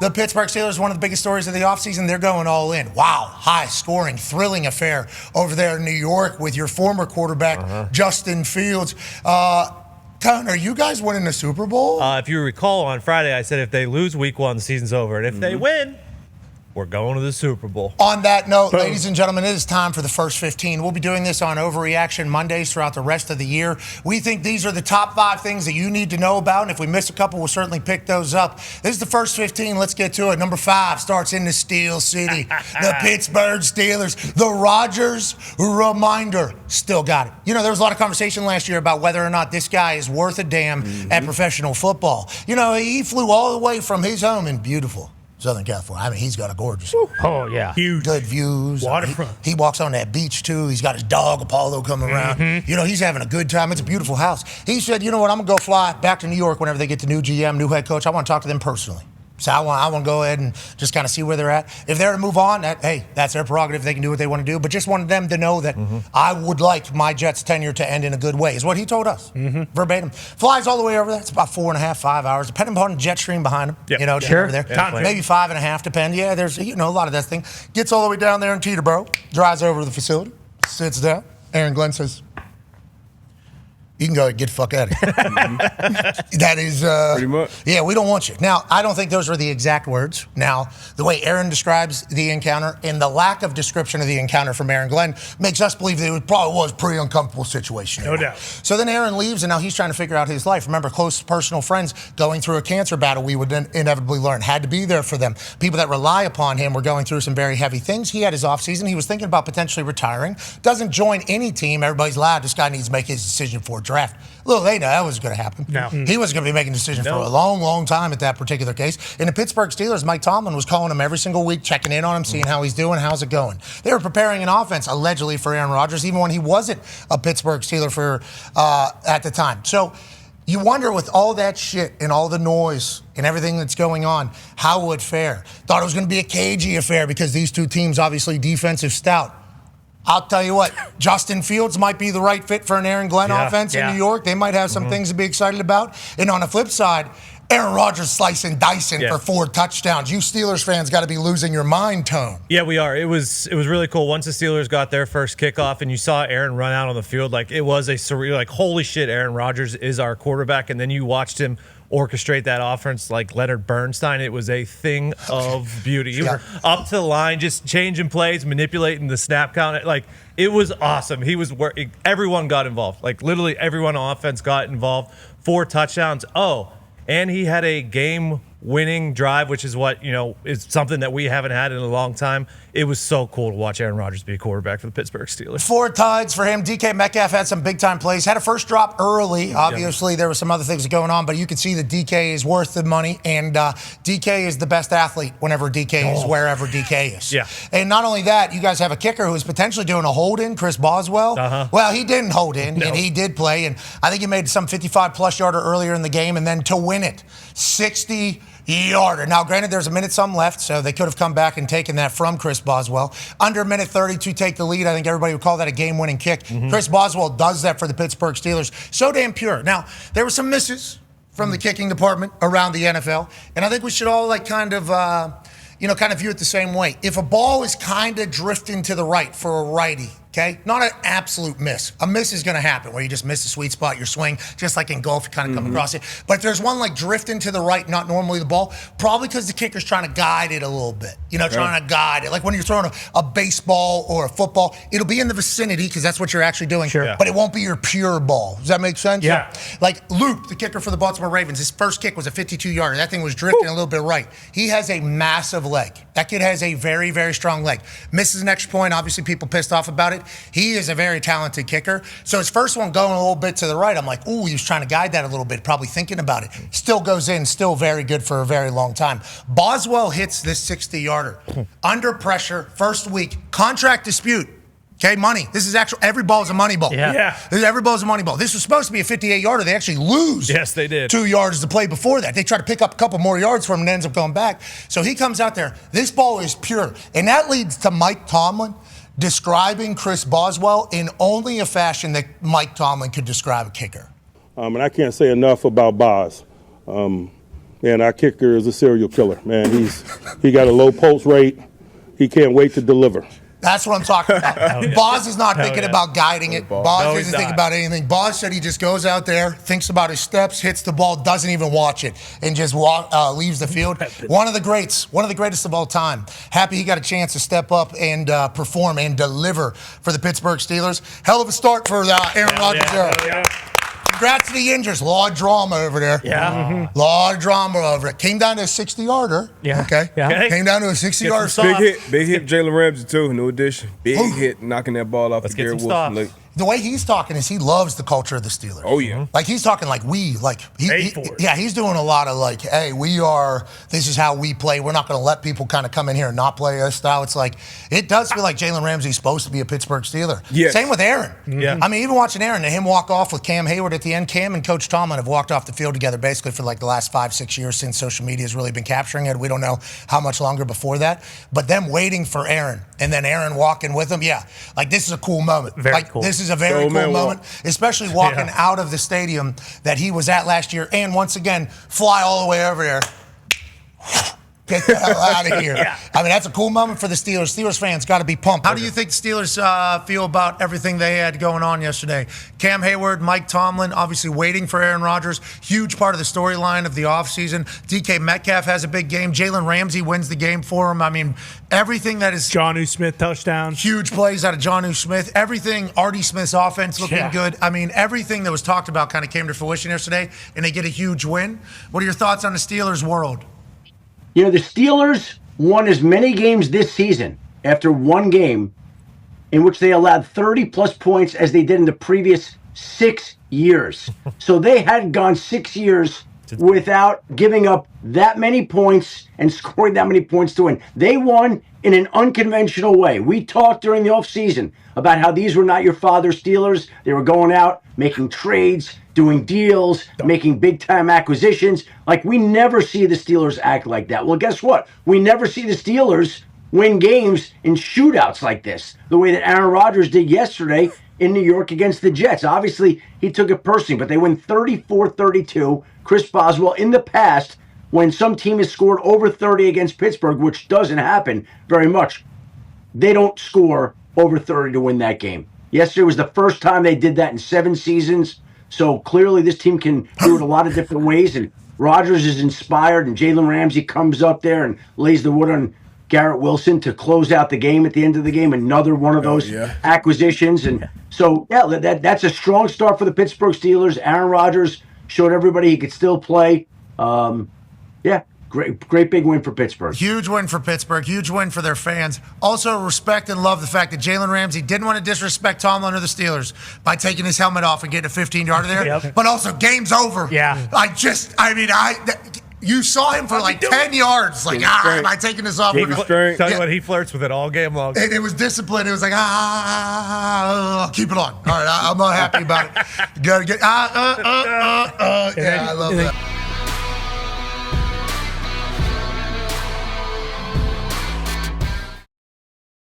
The Pittsburgh Steelers, one of the biggest stories of the offseason, they're going all in. Wow, high-scoring, thrilling affair over there in New York with your former quarterback, Justin Fields. Dahn, are you guys winning the Super Bowl? If you recall, on Friday, I said if they lose week 1, the season's over. And if they win, we're going to the Super Bowl. On that note, ladies and gentlemen, it is time for the first 15. We'll be doing this on Overreaction Mondays throughout the rest of the year. We think these are the top 5 things that you need to know about, and if we miss a couple, we'll certainly pick those up. This is the first 15. Let's get to it. Number 5 starts in the Steel City. The Pittsburgh Steelers. The Rodgers reminder. Still got it. You know, there was a lot of conversation last year about whether or not this guy is worth a damn at professional football. You know, he flew all the way from his home in beautiful Southern California. I mean, he's got a gorgeous. Oh, yeah. Huge. Good views. Waterfront. He walks on that beach, too. He's got his dog, Apollo, coming around. You know, he's having a good time. It's a beautiful house. He said, you know what, I'm going to go fly back to New York whenever they get the new GM, new head coach. I want to talk to them personally. So I want to go ahead and just kind of see where they're at. If they're to move on, hey, that's their prerogative. They can do what they want to do. But just wanted them to know that I would like my Jets tenure to end in a good way, is what he told us. Verbatim. Flies all the way over there. It's about 4.5, 5 hours, depending upon the jet stream behind him. Yep. You know, over there. Maybe 5.5, depend. Yeah, there's, you know, a lot of that thing. Gets all the way down there in Teterboro, drives over to the facility, sits down. Aaron Glenn says, you can go and get the fuck out of here. That is... pretty much. Yeah, we don't want you. Now, I don't think those were the exact words. Now, the way Aaron describes the encounter and the lack of description of the encounter from Aaron Glenn makes us believe that it probably was a pretty uncomfortable situation. No doubt. So then Aaron leaves, and now he's trying to figure out his life. Remember, close personal friends going through a cancer battle, we would then inevitably learn. Had to be there for them. People that rely upon him were going through some very heavy things. He had his offseason. He was thinking about potentially retiring. Doesn't join any team. Everybody's loud. This guy needs to make his decision for a draft. A little later, that was going to happen. No. He was going to be making decisions for a long, long time at that particular case. In the Pittsburgh Steelers, Mike Tomlin was calling him every single week, checking in on him, seeing how he's doing, how's it going. They were preparing an offense, allegedly, for Aaron Rodgers, even when he wasn't a Pittsburgh Steeler at the time. So you wonder, with all that shit and all the noise and everything that's going on, how would it fare? Thought it was going to be a cagey affair because these two teams, obviously defensive stout. I'll tell you what, Justin Fields might be the right fit for an Aaron Glenn offense in New York. They might have some things to be excited about. And on the flip side, Aaron Rodgers slicing dicing for 4 touchdowns. You Steelers fans got to be losing your mind, Tone. Yeah, we are. It was really cool. Once the Steelers got their first kickoff and you saw Aaron run out on the field, like, it was a surreal, like, holy shit, Aaron Rodgers is our quarterback. And then you watched him orchestrate that offense like Leonard Bernstein. It was a thing of beauty. You were up to the line, just changing plays, manipulating the snap count. Like, it was awesome. Everyone got involved. Like, literally everyone on offense got involved. 4 touchdowns. Oh, and he had a game-winning drive, which is what, you know, is something that we haven't had in a long time. It was so cool to watch Aaron Rodgers be a quarterback for the Pittsburgh Steelers. 4 tides for him. DK Metcalf had some big-time plays. Had a first drop early. Obviously, there were some other things going on, but you can see that DK is worth the money, and DK is the best athlete whenever DK is wherever DK is. Yeah. And not only that, you guys have a kicker who is potentially doing a hold-in, Chris Boswell. Well, he didn't hold in, and he did play, and I think he made some 55-plus yarder earlier in the game, and then to win it, 60-yarder. Now, granted, there's a minute some left, so they could have come back and taken that from Chris Boswell. Under a minute 30 to take the lead. I think everybody would call that a game-winning kick. Chris Boswell does that for the Pittsburgh Steelers. So damn pure. Now, there were some misses from the kicking department around the NFL, and I think we should all kind of view it the same way. If a ball is kind of drifting to the right for a righty, okay? Not an absolute miss. A miss is going to happen where you just miss the sweet spot, your swing, just like in golf, you kind of come across it. But if there's one like drifting to the right, not normally the ball, probably because the kicker's trying to guide it a little bit. You know, trying to guide it. Like when you're throwing a baseball or a football, it'll be in the vicinity because that's what you're actually doing. Sure. But it won't be your pure ball. Does that make sense? Yeah. Like Luke, the kicker for the Baltimore Ravens, his first kick was a 52-yarder. That thing was drifting a little bit right. He has a massive leg. That kid has a very, very strong leg. Misses an extra point. Obviously, people pissed off about it. He is a very talented kicker. So his first one going a little bit to the right, I'm like, ooh, he was trying to guide that a little bit, probably thinking about it. Still goes in, still very good for a very long time. Boswell hits this 60-yarder. Under pressure, first week, contract dispute. Okay, money. This is actual, every ball is a money ball. Yeah. Every ball is a money ball. This was supposed to be a 58-yarder. They actually lose. Yes, they did. 2 yards to play before that. They try to pick up a couple more yards from him and ends up going back. So he comes out there. This ball is pure. And that leads to Mike Tomlin describing Chris Boswell in only a fashion that Mike Tomlin could describe a kicker. And I can't say enough about Boz. And our kicker is a serial killer, man. He got a low pulse rate. He can't wait to deliver. That's what I'm talking about. Boz is not thinking about guiding it. Boz isn't thinking about anything. Boz said he just goes out there, thinks about his steps, hits the ball, doesn't even watch it, and just leaves the field. One of the greatest of all time. Happy he got a chance to step up and perform and deliver for the Pittsburgh Steelers. Hell of a start for Aaron Rodgers there. Congrats to the Yingers. A lot of drama over there. Yeah. A lot of drama over it. Came down to a 60-yarder. Yeah. Okay. Yeah. Came down to a 60-yarder. Big hit, Jalen Ramsey too. New addition. Big hit, knocking that ball off the Garrett Wilson late. The way he's talking is he loves the culture of the Steelers. Oh, yeah. Like, he's talking like he's doing a lot of like, hey, this is how we play. We're not going to let people kind of come in here and not play us style. It's like, it does feel like Jalen Ramsey's supposed to be a Pittsburgh Steeler. Yes. Same with Aaron. Yeah. I mean, even watching Aaron and him walk off with Cam Hayward at the end, Cam and Coach Tomlin have walked off the field together basically for like the last 5-6 years since social media has really been capturing it. We don't know how much longer before that. But them waiting for Aaron and then Aaron walking with him, like, this is a cool moment. Very cool. This is a very cool moment. Especially walking out of the stadium that he was at last year, and once again, fly all the way over there. Get the hell out of here. I mean, that's a cool moment for the Steelers. Steelers fans got to be pumped. How do you think the Steelers feel about everything they had going on yesterday? Cam Hayward, Mike Tomlin, obviously waiting for Aaron Rodgers. Huge part of the storyline of the offseason. DK Metcalf has a big game. Jalen Ramsey wins the game for him. I mean, everything that is... Jonnu Smith touchdown. Huge plays out of Jonnu Smith. Everything, Artie Smith's offense looking good. I mean, everything that was talked about kind of came to fruition yesterday, and they get a huge win. What are your thoughts on the Steelers' world? You know, the Steelers won as many games this season after one game in which they allowed 30-plus points as they did in the previous 6 years. So they had gone 6 years without giving up that many points and scoring that many points to win. They won in an unconventional way. We talked during the offseason about how these were not your father's Steelers. They were going out, making trades, doing deals, making big-time acquisitions. Like, we never see the Steelers act like that. Well, guess what? We never see the Steelers win games in shootouts like this, the way that Aaron Rodgers did yesterday in New York against the Jets. Obviously, he took it personally, but they win 34-32. Chris Boswell, in the past, when some team has scored over 30 against Pittsburgh, which doesn't happen very much, they don't score over 30 to win that game. Yesterday was the first time they did that in 7 seasons. So clearly this team can do it a lot of different ways. And Rodgers is inspired, and Jalen Ramsey comes up there and lays the wood on Garrett Wilson to close out the game at the end of the game. Another one of those acquisitions. And so, that's a strong start for the Pittsburgh Steelers. Aaron Rodgers showed everybody he could still play. Great big win for Pittsburgh. Huge win for Pittsburgh. Huge win for their fans. Also respect and love the fact that Jalen Ramsey didn't want to disrespect Tomlin or the Steelers by taking his helmet off and getting a 15-yarder there. But also, game's over. Yeah. You saw him for like 10 yards. Like, am I taking this off? Tell you what, he flirts with it all game long. It was discipline. It was like, keep it on. All right, I'm not happy about it. Gotta get, I love that.